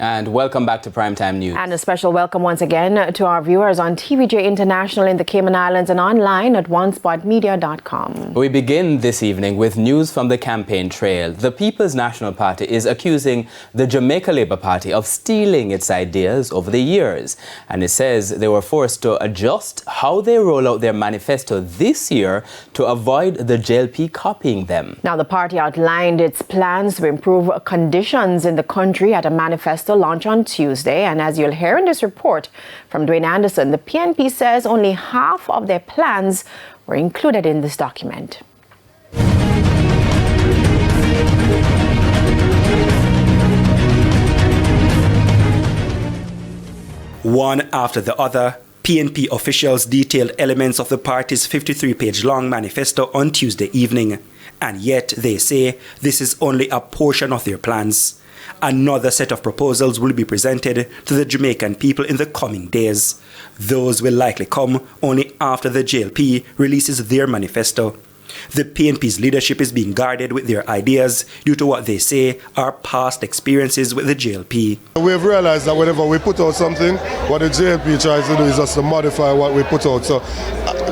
And welcome back to Primetime News. And a special welcome once again to our viewers on TVJ International in the Cayman Islands and online at onespotmedia.com. We begin this evening with news from the campaign trail. The People's National Party is accusing the Jamaica Labour Party of stealing its ideas over the years. And it says they were forced to adjust how they roll out their manifesto this year to avoid the JLP copying them. Now, the party outlined its plans to improve conditions in the country at a manifesto launch on Tuesday, and as you'll hear in this report from Dwayne Anderson, the PNP says only half of their plans were included in this document. One after the other, PNP officials detailed elements of the party's 53-page-long manifesto on Tuesday evening, and yet they say this is only a portion of their plans. Another set of proposals will be presented to the Jamaican people in the coming days. Those will likely come only after the JLP releases their manifesto. The PNP's leadership is being guarded with their ideas due to what they say are past experiences with the JLP. We've realized that whenever we put out something, what the JLP tries to do is just to modify what we put out. So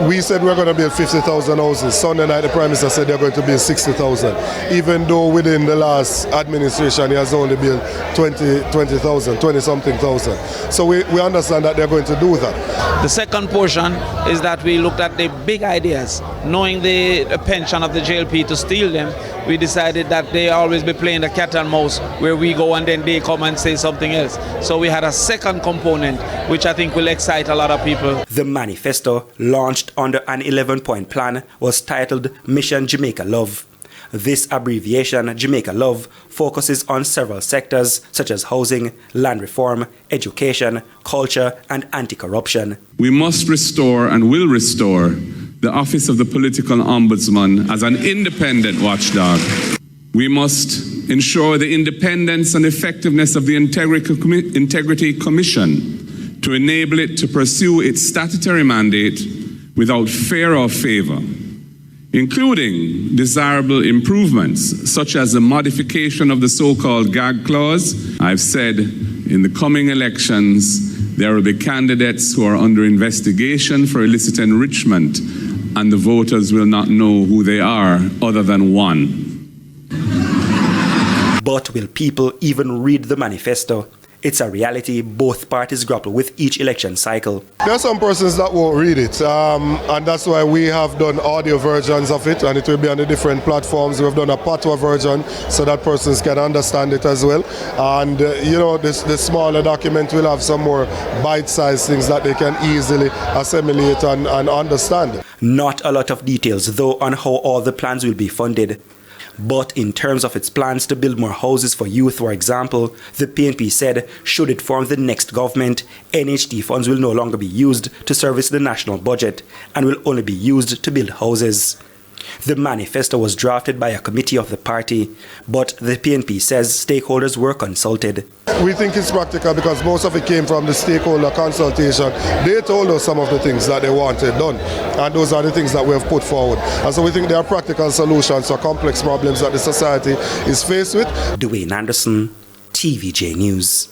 we said we're going to build 50,000 houses. Sunday night, the Prime Minister said they're going to build 60,000. Even though within the last administration, he has only built 20-something thousand. So we understand that they're going to do that. The second portion is that we looked at the big ideas. Knowing the penchant of the JLP to steal them, we decided that they always be playing the cat and mouse, where we go and then they come and say something else. So we had a second component, which I think will excite a lot of people. The manifesto, launched under an 11-point plan, was titled Mission Jamaica Love. This abbreviation, Jamaica Love, focuses on several sectors such as housing, land reform, education, culture, and anti-corruption. We must restore and will restore the office of the political ombudsman as an independent watchdog. We must ensure the independence and effectiveness of the Integrity Commission to enable it to pursue its statutory mandate without fear or favor, including desirable improvements such as the modification of the so-called gag clause. I've said in the coming elections there will be candidates who are under investigation for illicit enrichment, and the voters will not know who they are other than one. But will people even read the manifesto? It's a reality both parties grapple with each election cycle. There are some persons that won't read it, and that's why we have done audio versions of it, and it will be on the different platforms. We've done a patois version so that persons can understand it as well. And the smaller document will have some more bite-sized things that they can easily assimilate and understand. Not a lot of details, though, on how all the plans will be funded. But in terms of its plans to build more houses for youth, for example, the PNP said should it form the next government, NHT funds will no longer be used to service the national budget and will only be used to build houses. The manifesto was drafted by a committee of the party, but the PNP says stakeholders were consulted. We think it's practical because most of it came from the stakeholder consultation. They told us some of the things that they wanted done, and those are the things that we have put forward. And so we think there are practical solutions for complex problems that the society is faced with. Dwayne Anderson, TVJ News.